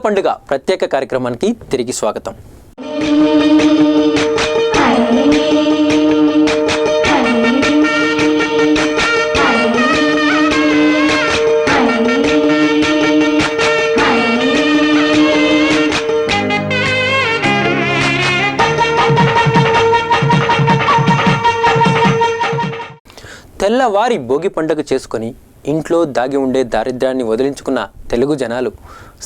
పండుగ ప్రత్యేక కార్యక్రమానికి తిరిగి స్వాగతం. తెల్లవారి భోగి పండుగ చేసుకొని ఇంట్లో దాగి ఉండే దారిద్ర్యాన్ని వదిలించుకున్న తెలుగు జనాలు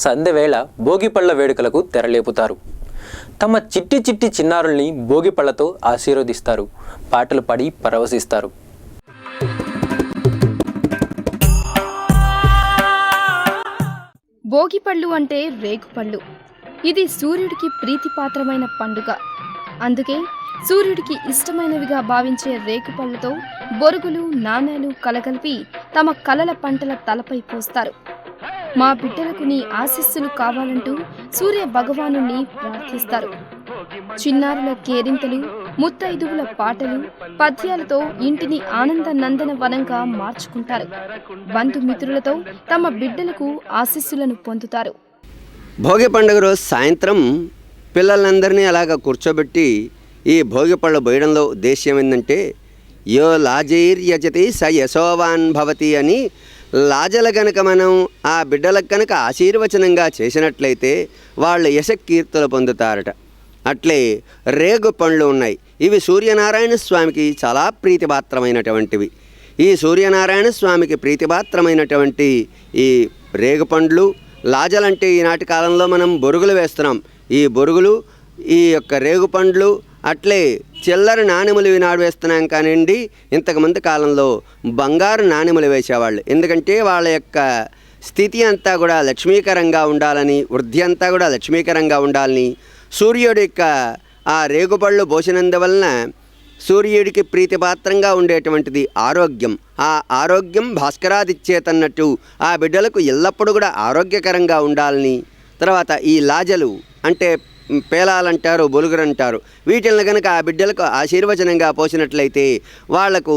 సంధ్యవేళ భోగిపళ్ళ వేడుకలకు తెరలేపుతారు. తమ చిట్టి చిట్టి చిన్నారుల్ని భోగిపళ్ళతో ఆశీర్వదిస్తారు, పాటలు పాడి పరవశిస్తారు. భోగిపళ్ళు అంటే రేగుపళ్ళు. ఇది సూర్యుడికి ప్రీతిపాత్రమైన పండుగ. అందుకే సూర్యుడికి ఇష్టమైనవిగా భావించే రేగుపళ్ళతో బొరుగులు, నాణేలు కలగలిపి తమ కలల పంటల తలపై పోస్తారు. మా బిడ్డలకు నీ ఆశీస్సులు కావాలంటూ సూర్య భగవాను ప్రార్థిస్తారు. చిన్నారుల కేరింతలు, ముత్తైదువుల పాటలు, పద్యాలతో ఇంటిని ఆనంద నందన వనంగా మార్చుకుంటారు. బంధుమిత్రులతో తమ బిడ్డలకు ఆశీస్సులను పొందుతారు. భోగి పండుగ రోజు సాయంత్రం పిల్లలందరినీ అలాగ కూర్చోబెట్టి ఈ భోగి పళ్ళు పోయడంలో ఉద్దేశ్యం ఏంటంటే, యో లాజైర్యజతి స యశోవాన్ భవతి అని లాజల గనక మనం ఆ బిడ్డలకు కనుక ఆశీర్వచనంగా చేసినట్లయితే వాళ్ళు యశకీర్తులు పొందుతారట. అట్లే రేగు పండ్లు ఉన్నాయి. ఇవి సూర్యనారాయణ స్వామికి చాలా ప్రీతిపాత్రమైనటువంటివి. ఈ సూర్యనారాయణ స్వామికి ప్రీతిపాత్రమైనటువంటి ఈ రేగు పండ్లు, లాజలంటే ఈనాటి కాలంలో మనం బొరుగులు వేస్తున్నాం. ఈ బొరుగులు, ఈ యొక్క రేగు పండ్లు, అట్లే చిల్లర నాణెములు ఈనాడు వేస్తున్నాం. కానివ్వండి, ఇంతకుముందు కాలంలో బంగారు నాణెములు వేసేవాళ్ళు. ఎందుకంటే వాళ్ళ యొక్క స్థితి అంతా కూడా లక్ష్మీకరంగా ఉండాలని, వృద్ధి అంతా కూడా లక్ష్మీకరంగా ఉండాలని, సూర్యుడి యొక్క ఆ రేగుపళ్ళు పోసినందువలన సూర్యుడికి ప్రీతిపాత్రంగా ఉండేటువంటిది ఆరోగ్యం. ఆ ఆరోగ్యం భాస్కరాదిచ్చేతన్నట్టు ఆ బిడ్డలకు ఎల్లప్పుడూ కూడా ఆరోగ్యకరంగా ఉండాలని, తర్వాత ఈ లాజలు అంటే పేలాలంటారు, బొలుగురంటారు, వీటిని కనుక ఆ బిడ్డలకు ఆశీర్వచనంగా పోసినట్లయితే వాళ్లకు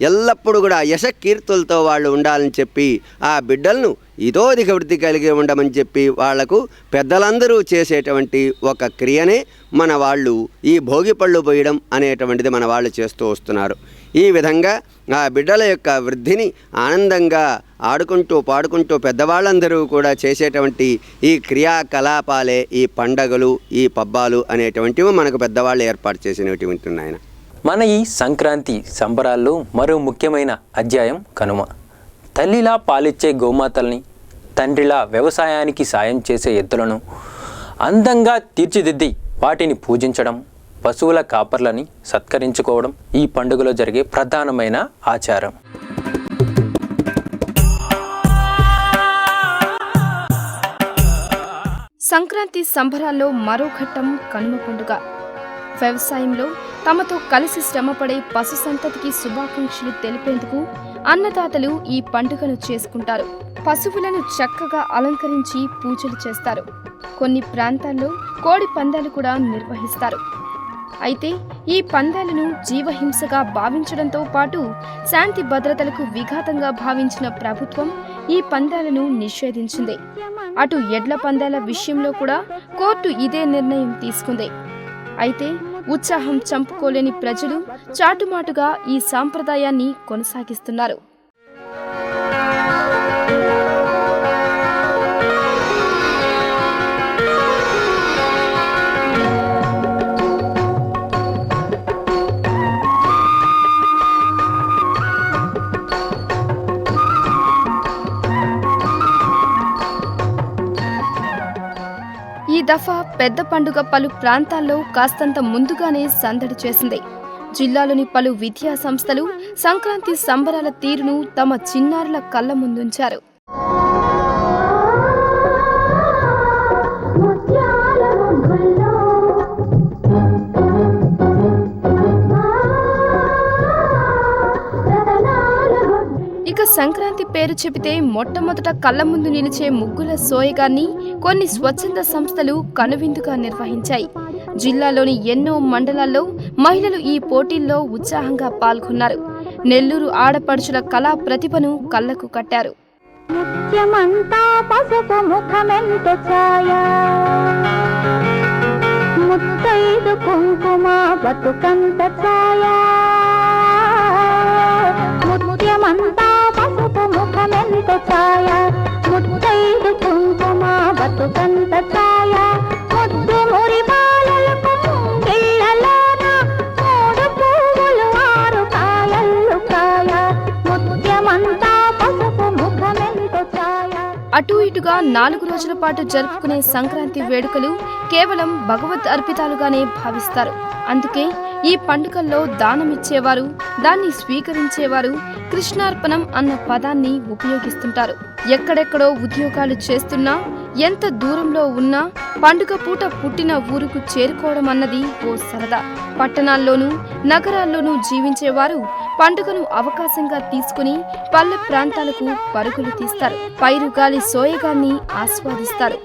ఎల్లప్పుడూ కూడా యశకీర్తులతో వాళ్ళు ఉండాలని చెప్పి ఆ బిడ్డలను ఇతోధిక వృద్ధి కలిగి ఉండమని చెప్పి వాళ్లకు పెద్దలందరూ చేసేటువంటి ఒక క్రియనే మన వాళ్ళు ఈ భోగిపళ్ళు పోయడం అనేటువంటిది మన వాళ్ళు చేస్తూ వస్తున్నారు. ఈ విధంగా ఆ బిడ్డల యొక్క వృద్ధిని ఆనందంగా ఆడుకుంటూ పాడుకుంటూ పెద్దవాళ్ళందరూ కూడా చేసేటువంటి ఈ క్రియాకలాపాలే ఈ పండగలు, ఈ పబ్బాలు అనేటువంటివి మనకు పెద్దవాళ్ళు ఏర్పాటు చేసినవి ఉంటున్నాయన. మన ఈ సంక్రాంతి సంబరాల్లో మరో ముఖ్యమైన అధ్యాయం కనుమ. తల్లిలా పాలిచ్చే గోమాతల్ని, తండ్రిలా వ్యవసాయానికి సాయం చేసే ఎద్దులను అందంగా తీర్చిదిద్ది వాటిని పూజించడం, పశువుల కాపర్లని సత్కరించుకోవడం ఈ పండుగలో జరిగే ప్రధానమైన ఆచారం. సంక్రాంతి సంబరాల్లో మరో ఘట్టం కనుమ పండుగ. వ్యవసాయంలో తమతో కలిసి శ్రమపడే పశు సంతతికి శుభాకాంక్షలు తెలిపేందుకు అన్నదాతలు ఈ పండుగను చేసుకుంటారు. పశువులను చక్కగా అలంకరించి పూజలు చేస్తారు. కొన్ని ప్రాంతాల్లో కోడి పందాలు కూడా నిర్వహిస్తారు. అయితే ఈ పందాలను జీవహింసగా భావించడంతో పాటు శాంతి భద్రతలకు విఘాతంగా భావించిన ప్రభుత్వం ఈ పందాలను నిషేధించింది. అటు ఎడ్ల పందాల విషయంలో కూడా కోర్టు ఇదే నిర్ణయం తీసుకుంది. అయితే ఉత్సాహం చంపుకోలేని ప్రజలు చాటుమాటుగా ఈ సాంప్రదాయాన్ని కొనసాగిస్తున్నారు. ఈ దఫా పెద్ద పండుగ పలు ప్రాంతాల్లో కాస్తంత ముందుగానే సందడి చేసింది. జిల్లాలోని పలు విద్యా సంస్థలు సంక్రాంతి సంబరాల తీరును తమ చిన్నారుల కళ్ల ముందుంచారు. ఇక సంక్రాంతి పేరు చెబితే మొట్టమొదట కళ్ల ముందు నిలిచే ముగ్గుల సోయగాన్ని కొన్ని స్వచ్ఛంద సంస్థలు కనువిందుగా నిర్వహించాయి. జిల్లాలోని ఎన్నో మండలాల్లో మహిళలు ఈ పోటీల్లో ఉత్సాహంగా పాల్గొన్నారు. నెల్లూరు ఆడపడుచుల కళా ప్రతిభను కళ్లకు కట్టారు. ముత్యమంతా పసుపు ముఖమెంత ఛాయ, ముత్తైదు కుంకుమ బతుకంత ఛాయ, ముత్యమంతా పసుపు ముఖమెంత ఛాయ, ముత్తైదు కుంకుమ బతుకంత ఛాయ, ముద్దు మురి బాలలకు ముంగిళ్ళలోన మూడు పువ్వులు ఆరు కాయలు కాయ, ముత్యమంతా పసుపు ముఖమెంత ఛాయ. అటు ఇటుగా 4 రోజుల పాటు జరుపుకునే సంక్రాంతి వేడుకలు కేవలం భగవద్ అర్పితాలుగానే భావిస్తారు. అందుకే ఈ పండుగల్లో దానమిచ్చేవారు, దాన్ని స్వీకరించేవారు కృష్ణార్పణం అన్న పదాన్ని ఉపయోగిస్తుంటారు. ఎక్కడెక్కడో ఉద్యోగాలు చేస్తున్నా, ఎంత దూరంలో ఉన్నా పండుగ పూట పుట్టిన ఊరుకు చేరుకోవడం అన్నది ఓ సరదా. పట్టణాల్లోనూ నగరాల్లోనూ జీవించేవారు పండుగను అవకాశంగా తీసుకుని పల్లె ప్రాంతాలకు పరుగులు తీస్తారు. పైరుగాలి సోయగాన్ని ఆస్వాదిస్తారు.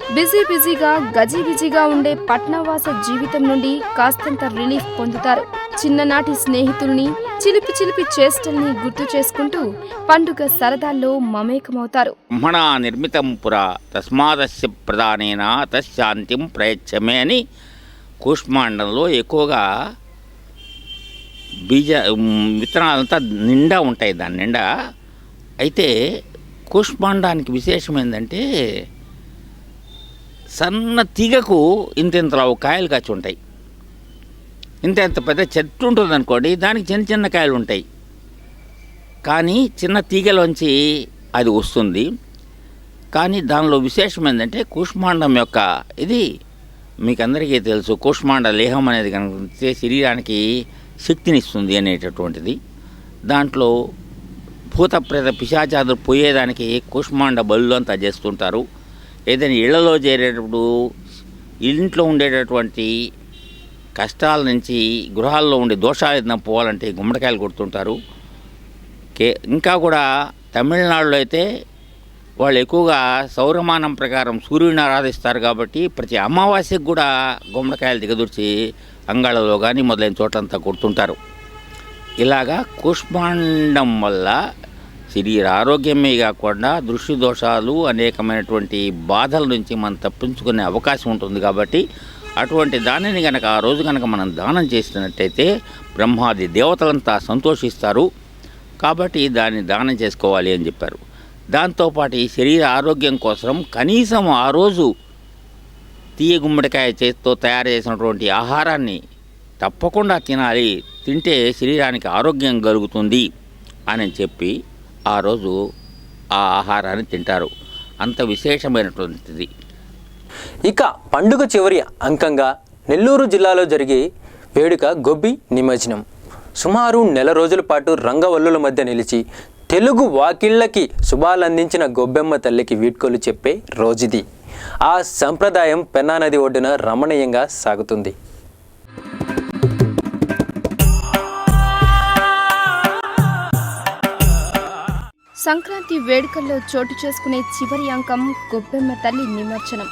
బిజీగా గజిబిజిగా ఉండే పట్నవాస జీవితం నుండి కాస్తంత రిలీఫ్ పొందుతారు. చిన్ననాటి స్నేహితుల్ని, చిలిపి చేష్టల్ని గుర్తు చేసుకుంటూ పండుగ సరదాల్లో మమేకమవుతారు. బ్రహ్మణా నిర్మితం పురా తస్మాదస్య ప్రధానేన తశాంతిం ప్రయచ్చమే అని కూష్మాండంలో ఎక్కువగా విత్తనాలంతా నిండా ఉంటాయి. దాని నిండా అయితే కూష్మాండానికి విశేషం ఏంటంటే సన్న తీగకు ఇంతలావు కాయలు కాచి ఉంటాయి. ఇంత పెద్ద చెట్టు ఉంటుంది అనుకోండి, దానికి చిన్న చిన్న కాయలు ఉంటాయి. కానీ చిన్న తీగలోంచి అది వస్తుంది. కానీ దానిలో విశేషం ఏంటంటే కూష్మాండం యొక్క ఇది మీకు అందరికీ తెలుసు. కూష్మాండ లేహం అనేది కనుక శరీరానికి శక్తినిస్తుంది అనేటటువంటిది. దాంట్లో భూత ప్రేత పిశాచాదులు పోయేదానికి కూష్మాండ బలులు అంతా చేస్తుంటారు. ఏదైనా ఇళ్లలో చేరేటప్పుడు ఇంట్లో ఉండేటటువంటి కష్టాల నుంచి, గృహాల్లో ఉండే దోషాలు ఏదైనా పోవాలంటే గుమ్మడికాయలు కొడుతుంటారు. ఇంకా కూడా తమిళనాడులో అయితే వాళ్ళు ఎక్కువగా సౌరమానం ప్రకారం సూర్యుడిని ఆరాధిస్తారు కాబట్టి ప్రతి అమావాస్యకు కూడా గుమ్మడికాయలు దిగదూర్చి అంగాళలో కానీ మొదలైన చోట్లంతా కొడుతుంటారు. ఇలాగా కూష్మాండం వల్ల శరీర ఆరోగ్యమే కాకుండా దృష్టి దోషాలు, అనేకమైనటువంటి బాధల నుంచి మనం తప్పించుకునే అవకాశం ఉంటుంది. కాబట్టి అటువంటి దానిని కనుక ఆ రోజు కనుక మనం దానం చేసినట్టయితే బ్రహ్మాది దేవతలంతా సంతోషిస్తారు. కాబట్టి దాన్ని దానం చేసుకోవాలి అని చెప్పారు. దాంతోపాటు ఈ శరీర ఆరోగ్యం కోసం కనీసం ఆ రోజు తీయ గుమ్మడికాయ చేతితో తయారు చేసినటువంటి ఆహారాన్ని తప్పకుండా తినాలి. తింటే శరీరానికి ఆరోగ్యం కలుగుతుంది అని చెప్పి ఆ రోజు ఆ ఆహారాన్ని తింటారు. అంత విశేషమైనటువంటిది. ఇక పండుగ చివరి అంకంగా నెల్లూరు జిల్లాలో జరిగే వేడుక గొబ్బి నిమజ్జనం. సుమారు 1 రోజుల పాటు రంగవల్లుల మధ్య నిలిచి తెలుగు వాకిళ్లకి శుభాలందించిన గొబ్బెమ్మ తల్లికి వీడ్కోలు చెప్పే రోజుది. ఆ సంప్రదాయం పెన్నా నది ఒడ్డున రమణీయంగా సాగుతుంది. సంక్రాంతి వేడుకల్లో చోటు చేసుకునే చివరి అంకం గొబ్బెమ్మ తల్లి నిమజ్జనం.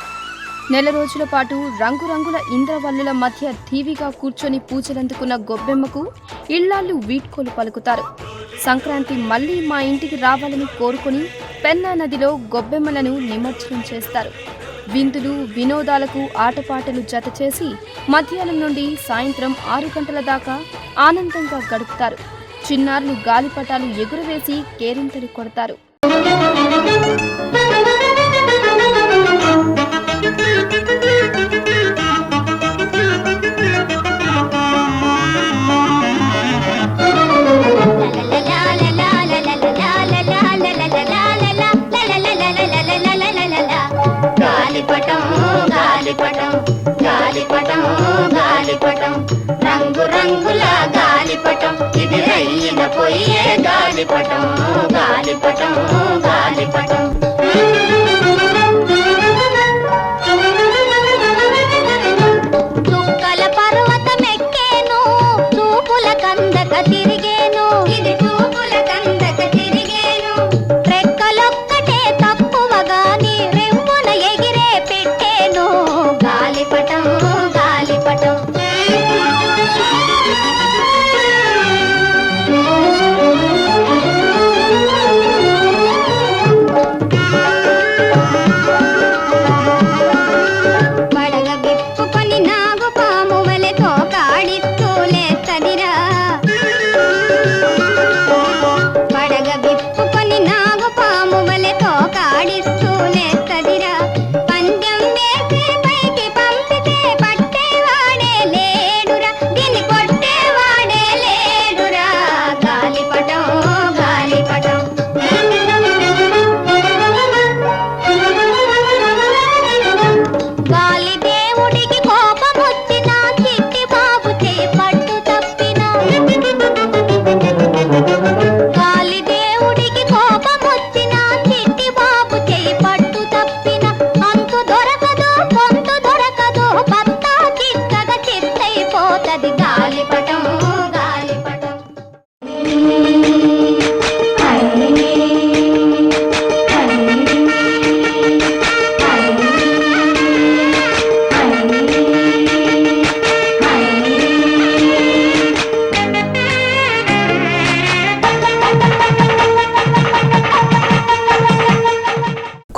1 రోజుల పాటు రంగురంగుల ఇంద్రవల్లుల మధ్య ఠీవీగా కూర్చొని పూజలందుకున్న గొబ్బెమ్మకు ఇళ్లాళ్ళు వీడ్కోలు పలుకుతారు. సంక్రాంతి మళ్లీ మా ఇంటికి రావాలని కోరుకుని పెన్నా నదిలో గొబ్బెమ్మలను నిమజ్జనం చేస్తారు. విందులు, వినోదాలకు ఆటపాటలు జత చేసి మధ్యాహ్నం నుండి సాయంత్రం 6 గంటల దాకా ఆనందంగా గడుపుతారు. చిన్నారులు గాలిపటాలు ఎగురవేసి కేరింతలు కొడతారు. రంగు రంగుల గాలిపటం, ఇది రయ్యిన పోయే గాలిపటం, గాలిపటం గాలిపటం. చుక్కల పర్వతమెక్కేను, చూపుల కందక తిరిగేను, ఇది చూపుల కందక తిరిగేను. రెక్కలొక్కటే తక్కువగాని రెవ్వున ఎగిరే పెట్టేను, గాలిపటం గాలిపటం. కోపమొచ్చిన చిట్టి బాబు చెయ్యి పట్టు తప్పిన అంతు దొరకదు పొంతు దొరకదు పత్తా చిక్కగా చిత్తైపోతది గాలిపటం గాలిపటం.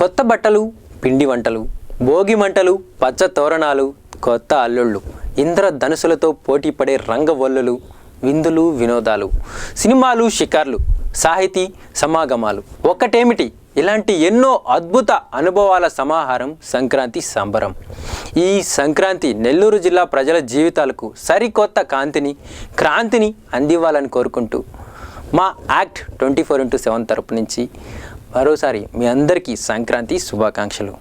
కొత్త బట్టలు, పిండి వంటలు, భోగి మంటలు, పచ్చ తోరణాలు, కొత్త అల్లుళ్ళు, ఇంద్రధనుసులతో పోటీ పడే రంగవల్లులు, విందులు, వినోదాలు, సినిమాలు, షికార్లు, సాహితీ సమాగమాలు, ఒక్కటేమిటి ఇలాంటి ఎన్నో అద్భుత అనుభవాల సమాహారం సంక్రాంతి సంబరం. ఈ సంక్రాంతి నెల్లూరు జిల్లా ప్రజల జీవితాలకు సరికొత్త క్రాంతిని అందివ్వాలని కోరుకుంటూ మా యాక్ట్ 24x7 తరపు నుంచి మరోసారి మీ అందరికీ సంక్రాంతి శుభాకాంక్షలు.